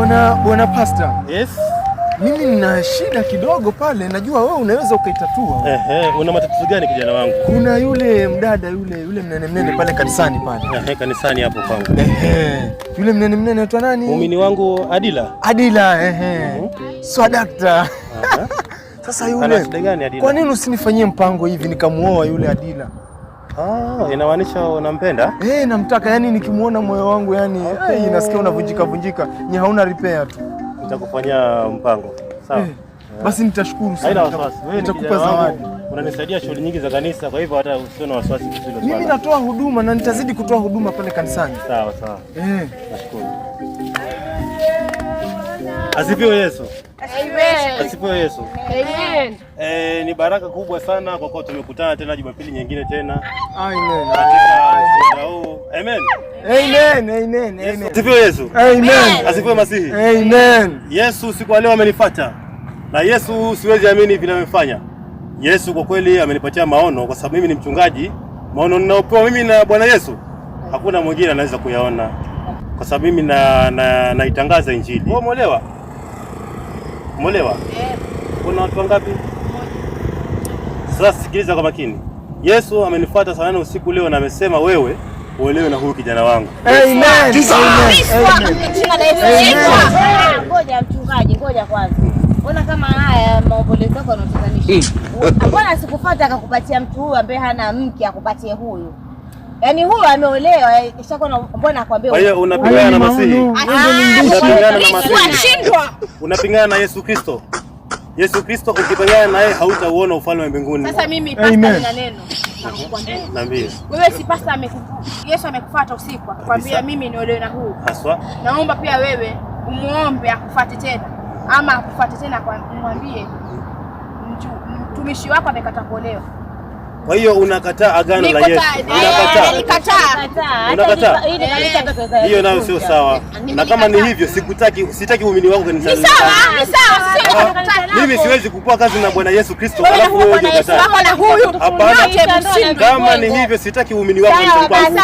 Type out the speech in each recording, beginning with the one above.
Bwana Pastor. Yes. Mimi nina shida kidogo pale, najua wewe unaweza ukaitatua. Una matatizo gani kijana wangu? Kuna yule mdada yule mnene pale kanisani pale. Kanisani hapo kwangu. Yule mnene anaitwa nani? Muumini wangu Adila. Adila, Swadakta. Sasa yule. Ana shida gani Adila? Kwa nini usinifanyie mpango hivi nikamuoa yule Adila? Inamaanisha unampenda? Namtaka, yani nikimuona moyo wangu yani nasikia unavunjika. Ni hauna repair tu. Nitakufanyia mpango. Sawa. Basi nitashukuru sana. Haina wasiwasi. Nitakupa zawadi. Unanisaidia shughuli nyingi za kanisa, kwa hivyo hata usiwe na wasiwasi kuhusu hilo. Mimi natoa huduma na nitazidi kutoa huduma pale kanisani. Sawa. Nashukuru. Asifiwe Yesu. Amen. Asifiwe Yesu. Amen. Ni baraka kubwa sana kwa kuwa tumekutana tena Jumapili nyingine tena. Amen. Amen. Amen. Asifiwe Yesu. Amen. Asifiwe Masihi. Amen. Yesu siku ya leo amenifuata. Na Yesu siwezi amini vile amefanya. Yesu kwa kweli amenipatia maono kwa sababu mimi ni mchungaji. Maono ninayopewa mimi na Bwana Yesu hakuna mwingine anaweza kuyaona. Kwa sababu mimi naitangaza Injili. Wewe umeolewa? Umeolewa? Kuna watu wangapi? Sasa sikiliza kwa makini. Yesu amenifuata sana usiku leo na amesema wewe uolewe na huyu kijana wangu. Amen. Ngoja mchungaji, ngoja kwanza. Mbona kama haya maombolezo yako yanatutanisha? Mbona sikufuata akakupatia mtu huyu ambaye hana mke akupatie huyu? Yaani huyu ameolewa ishakuwa mbona akwambia. Kwa hiyo unapingana na Masihi. Unapingana na Masihi. Unapingana na Yesu Kristo. Yesu Kristo ukipingana naye hautauona ufalme wa mbinguni. Sasa mimi Pastor nina neno. Naambia. Wewe si Pastor Yesu amekufuata usiku akwambia mimi niolewe na huyu. Haswa. Naomba pia wewe umuombe akufuate tena. Ama akufuate tena kwa mwambie mtumishi wako amekata kuolewa. Kwa hiyo unakataa agano la Yesu. Unakataa. Hiyo nayo sio sawa. Na kama ni hivyo sitaki uumini wangu kanisani. Ni sawa. Mimi siwezi kupewa kazi na Bwana Yesu Kristo alafu wewe unakataa. Hapana. Kama ni hivyo sitaki uumini wangu kanisani.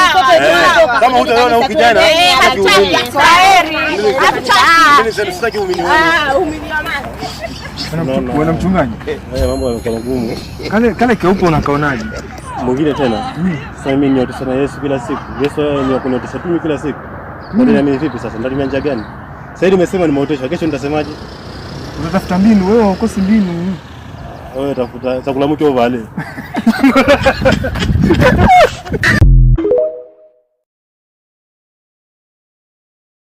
Kama hutaona huyu kijana sitaki uumini. Mimi sitaki uumini wangu. Bwana mchungaji. Mambo yamekuwa magumu. Kale keupe unakaonaje? Mwingine tena. Sasa mimi niote sana Yesu kila siku. Yesu ni wakuniotisha mimi kila siku. Ndio mimi vipi sasa? Ndio njia gani? Sasa hivi nimesema nimeoteshwa. Kesho nitasemaje? Unatafuta mbinu wewe, ukosi mbinu. Wewe tafuta chakula mke ovale.